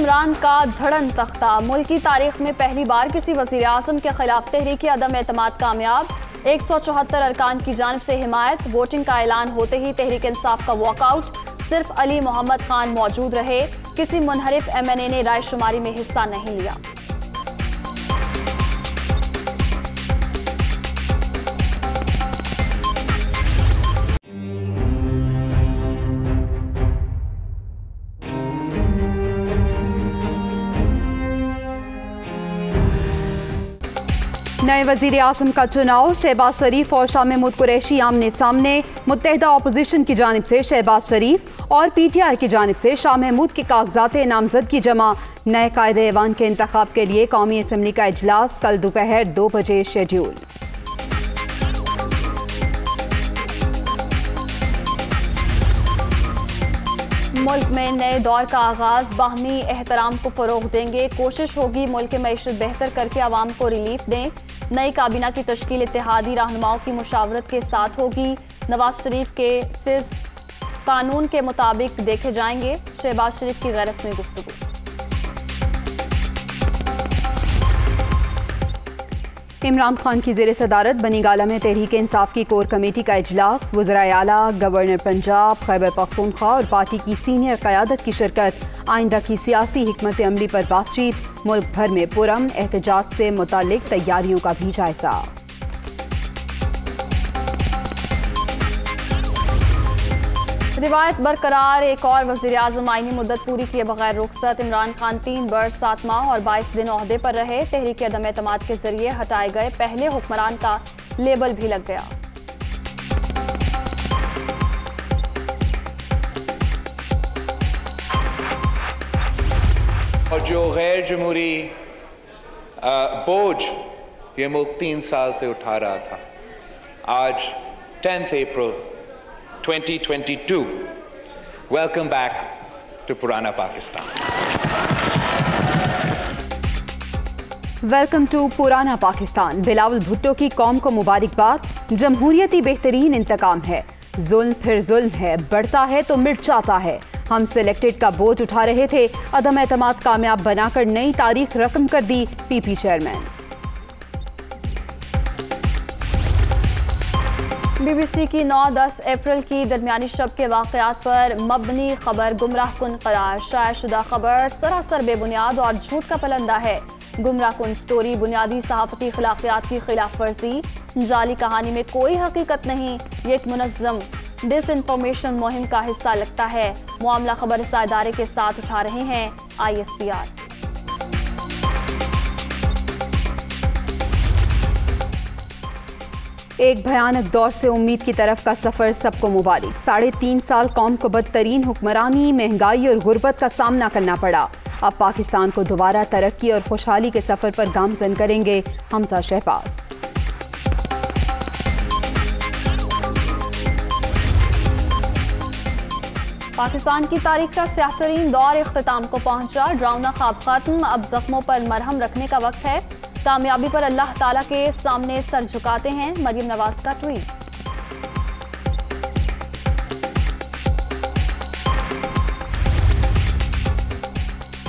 इमरान का धड़न तख्ता। मुल्क की तारीख में पहली बार किसी वज़ीर आज़म के खिलाफ तहरीक अदम एतमाद कामयाब। 174 अरकान की जानिब से हिमायत। वोटिंग का ऐलान होते ही तहरीक इंसाफ का वॉकआउट। सिर्फ अली मोहम्मद खान मौजूद रहे। किसी मुनहरिफ MNA ने राय शुमारी में हिस्सा नहीं लिया। नए वजीर आज़म का चुनाव। शहबाज शरीफ और शाह महमूद कुरैशी आमने सामने। मुत्तहिदा अपोजिशन की जानिब से शहबाज शरीफ और PTI की जानिब से शाह महमूद के कागजात नामजदगी जमा। नए कायदे ऐवान के इंतखाब के लिए कौमी असम्बली का इजलास कल दोपहर 2 बजे शेड्यूल। मुल्क में नए दौर का आगाज। बाहमी एहतराम को फरोग देंगे। कोशिश होगी मुल्क की मईशत बेहतर करके आवाम को रिलीफ दें। नई काबीना की तश्कील इत्तेहादी रहनुमाओं की मुशावरत के साथ होगी। नवाज शरीफ के सिस कानून के मुताबिक देखे जाएंगे। शहबाज शरीफ की गैर रस्मी गुफ्तगू। इमरान खान की ज़ेर सदारत बनीगाला में तहरीक इंसाफ की कोर कमेटी का इजलास। वज़राए आला, गवर्नर पंजाब, खैबर पख्तूनख्वा और पार्टी की सीनियर क़यादत की शिरकत। आइंदा की सियासी हिकमत अमली पर बातचीत। मुल्क भर में पुरअमन एहतजाज से मुताल्लिक तैयारियों का भी जायजा। रिवायत बरकरार। एक और वज़ीर आज़म आईनी मुद्दत पूरी किए बगैर रुखसत। इमरान खान 3 बरस 7 माह और 22 दिन ओहदे पर रहे। तहरीक अदम एतमाद के जरिए हटाए गए पहले हुक्मरान का लेबल भी लग गया। और जो गैर जमहूरी बोझ ये मुल्क 3 साल से उठा रहा था, आज 10 अप्रैल 2022, वेलकम बैक टू पुराना पाकिस्तान। वेलकम टू पुराना पाकिस्तान। बिलावल भुट्टो की कौम को मुबारकबाद। जमहूरियत ही बेहतरीन इंतकाम है। जुल्म फिर जुल्म है, बढ़ता है तो मिट जाता है। हम सिलेक्टेड का बोझ उठा रहे थे, अदम एतमाद कामयाब बनाकर नई तारीख रकम कर दी। PP chairman. BBC की 9-10 अप्रैल की दरमियानी शब के वाक़यात पर मबनी खबर गुमराह कुन करार। शायदशुदा खबर सरासर बेबुनियाद और झूठ का पलंदा है। गुमराह कुन स्टोरी, बुनियादी सहाफ़ती अखलाकियात की खिलाफ वर्जी। जाली कहानी में कोई हकीकत नहीं। ये एक मुनज़्ज़म डिसइंफॉर्मेशन मुहिम का हिस्सा लगता है। मामला खबर रसा इदारे के साथ उठा रहे हैं ISPR। एक भयानक दौर से उम्मीद की तरफ का सफर सबको मुबारक। 3.5 साल कौम को बदतरीन हुक्मरानी, महंगाई और गुर्बत का सामना करना पड़ा। अब पाकिस्तान को दोबारा तरक्की और खुशहाली के सफर पर गामजन करेंगे हमजा शहबाज। पाकिस्तान की तारीख का स्याहतरीन दौर इख्तिताम को पहुंचा। ड्राउना ख्वाब खत्म, अब जख्मों पर मरहम रखने का वक्त है। कामयाबी पर अल्लाह ताला के सामने सर झुकाते हैं। मरियम नवाज का ट्वीट।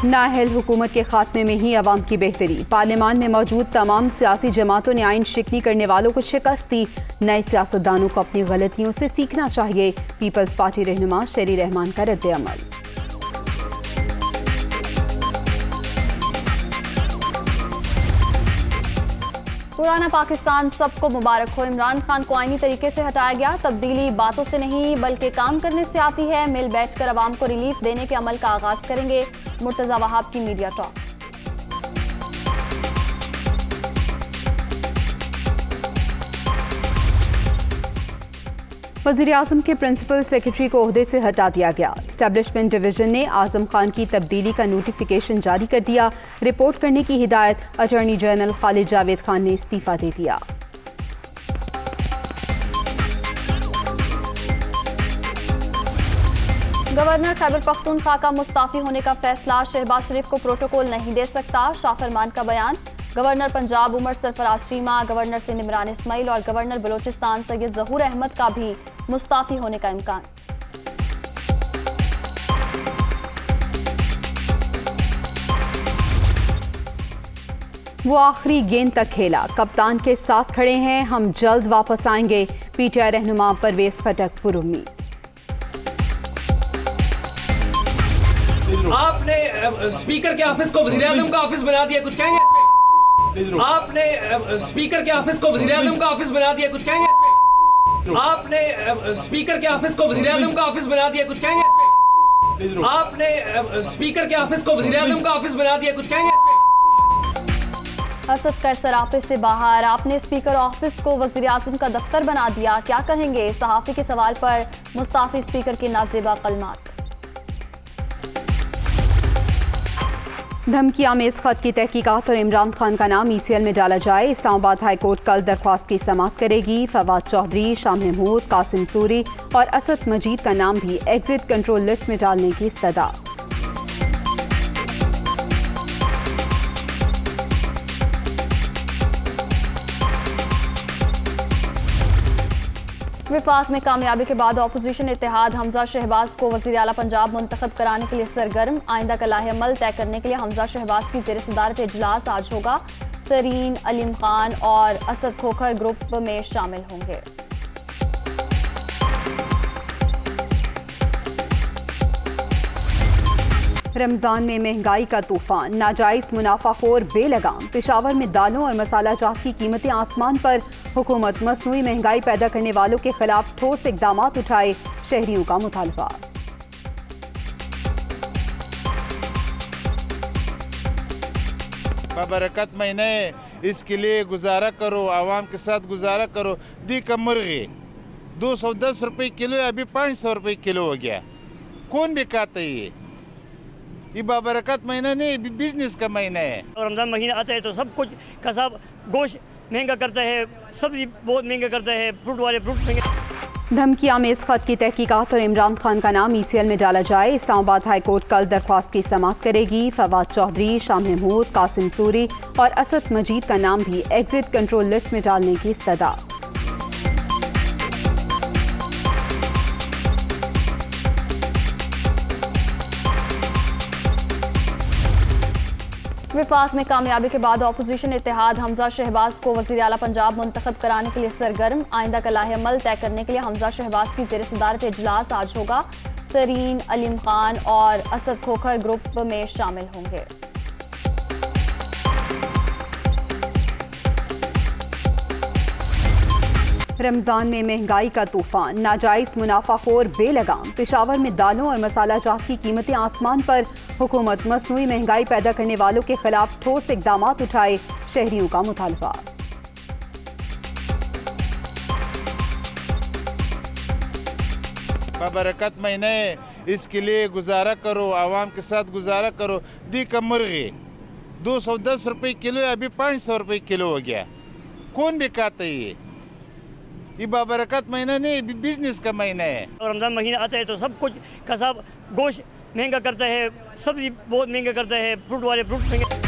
नाअहल हुकूमत के खात्मे में ही अवाम की बेहतरी। पार्लियामान में मौजूद तमाम सियासी जमातों ने आइन शिकनी करने वालों को शिकस्त दी। नए सियासतदानों को अपनी गलतियों से सीखना चाहिए। पीपल्स पार्टी रहनुमा शेरी रहमान का रद्द अमल। पुराना पाकिस्तान सबको मुबारक हो। इमरान खान को आईनी तरीके से हटाया गया। तब्दीली बातों से नहीं बल्कि काम करने से आती है। मिल बैठकर अवाम को रिलीफ देने के अमल का आगाज करेंगे मुर्तजा वहाब की मीडिया टॉक। वज़ीर आज़म के प्रिंसिपल सेक्रेटरी को ओहदे से हटा दिया गया। एस्टेब्लिशमेंट डिवीजन ने आज़म खान की तब्दीली का नोटिफिकेशन जारी कर दिया। रिपोर्ट करने की हिदायत अटॉर्नी जनरल खालिद जावेद खान ने इस्तीफा दे दिया। गवर्नर खैबर पख्तूनख्वा का मुस्ताफी होने का फैसला। शहबाज शरीफ को प्रोटोकॉल नहीं दे सकता, शाह फरमान का बयान। गवर्नर पंजाब उमर सरफराज चीमा, गवर्नर सिंध इमरान इस्माइल और गवर्नर बलोचिस्तान सैयद ज़हूर अहमद का भी मुस्ताफी होने का इम्कान। वो आखिरी गेंद तक खेला, कप्तान के साथ खड़े हैं, हम जल्द वापस आएंगे। पीटीआई रहनुमा परवेज खटक पुरुम्मीद। आपने स्पीकर के ऑफिस को वज़ीर-ए-आज़म का ऑफिस बना दिया, कुछ कहेंगे इस पे? आपने स्पीकर के ऑफिस को वज़ीर-ए-आज़म का ऑफिस बना दिया, कुछ कहेंगे इस पे? आपने स्पीकर के ऑफिस को वज़ीर-ए-आज़म का ऑफिस बना दिया, कुछ कहेंगे इस पे? आपने स्पीकर के ऑफिस को वज़ीर-ए-आज़म का ऑफिस बना दिया, कुछ कहेंगे इस पे? असद कर सरापे से बाहर, आपने स्पीकर ऑफिस को वज़ीर-ए-आज़म का दफ्तर बना दिया, क्या कहेंगे? सहाफ़ी के सवाल पर मुस्ताफ़ी स्पीकर के नाज़ेबा कलमात। धमकी आमेज खत की तहकीकात और इमरान खान का नाम ECL में डाला जाए। इस्लामाबाद हाई कोर्ट कल दरख्वास्त की समाअत करेगी। फवाद चौधरी, शाह महमूद, कासिम सूरी और असद मजीद का नाम भी एग्जिट कंट्रोल लिस्ट में डालने की इस्तदा। विफाक में कामयाबी के बाद अपोजिशन इत्तेहाद हमजा शहबाज को वज़ीर आला पंजाब मुंतखब कराने के लिए सरगर्म। आइंदा का लाहे अमल तय करने के लिए हमजा शहबाज की ज़ेर सदारत इजलास आज होगा। तरीन, अलीम खान और असद खोखर ग्रुप में शामिल होंगे। रमज़ान में महंगाई का तूफान, नाजायज़ मुनाफाखोर बेलगाम। पेशावर में दालों और मसाला जात की कीमतें आसमान पर। हुकूमत मसनूई महंगाई पैदा करने वालों के खिलाफ ठोस इकदाम उठाए, शहरियों का मुतालबा। बरकत महीने इसके लिए गुजारा करो, आवाम के साथ गुजारा करो। दी का मुर्गी 210 रुपये किलो, अभी 500 रुपये किलो हो गया। कौन भी खाता है ये बाबरकत महीना नहीं, बिजनेस का महीना है। और रमज़ान महीना आता है तो सब कुछ कसाब गोश्त महंगा करता है, सब्जी बहुत महंगा करता है, फ्रूट वाले फ्रूट महंगे। धमकी आमेज खत की तहकीकात और इमरान खान का नाम ECL में डाला जाए। इस्लामाबाद हाई कोर्ट कल दरख्वास्त की समाअत करेगी। फवाद चौधरी, शाह महमूद, कासिम सूरी और असद मजीद का नाम भी एग्जिट कंट्रोल लिस्ट में डालने की इस्तदा। विफाक में कामयाबी के बाद अपोजिशन इत्तेहाद हमजा शहबाज को वज़ीर आला पंजाब मुंतखब कराने के लिए सरगर्म। आइंदा का लाहे अमल तय करने के लिए हमजा शहबाज की ज़ेर सदारत इजलास आज होगा। तरीन, अलीम खान और असद खोखर ग्रुप में शामिल होंगे। रमज़ान में महंगाई का तूफान, नाजायज़ मुनाफाखोर बेलगाम। पेशावर में दालों और मसाला जात की कीमतें आसमान पर। हुकूमत मसनूई महंगाई पैदा करने वालों के खिलाफ ठोस इकदाम उठाए, शहरियों का मुतालबा। बरकत महीने इसके लिए गुजारा करो, आवाम के साथ गुजारा करो। दी का मुर्गी 210 रुपये किलो, अभी 500 रुपये किलो हो गया। कौन भी खाता है ये बाबरकत महीना नहीं, बिजनेस का महीना है। और रमज़ान महीना आता है तो सब कुछ कसाब गोश्त महंगा करता है, सब्जी बहुत महंगा करता है, फ्रूट वाले फ्रूट महंगे।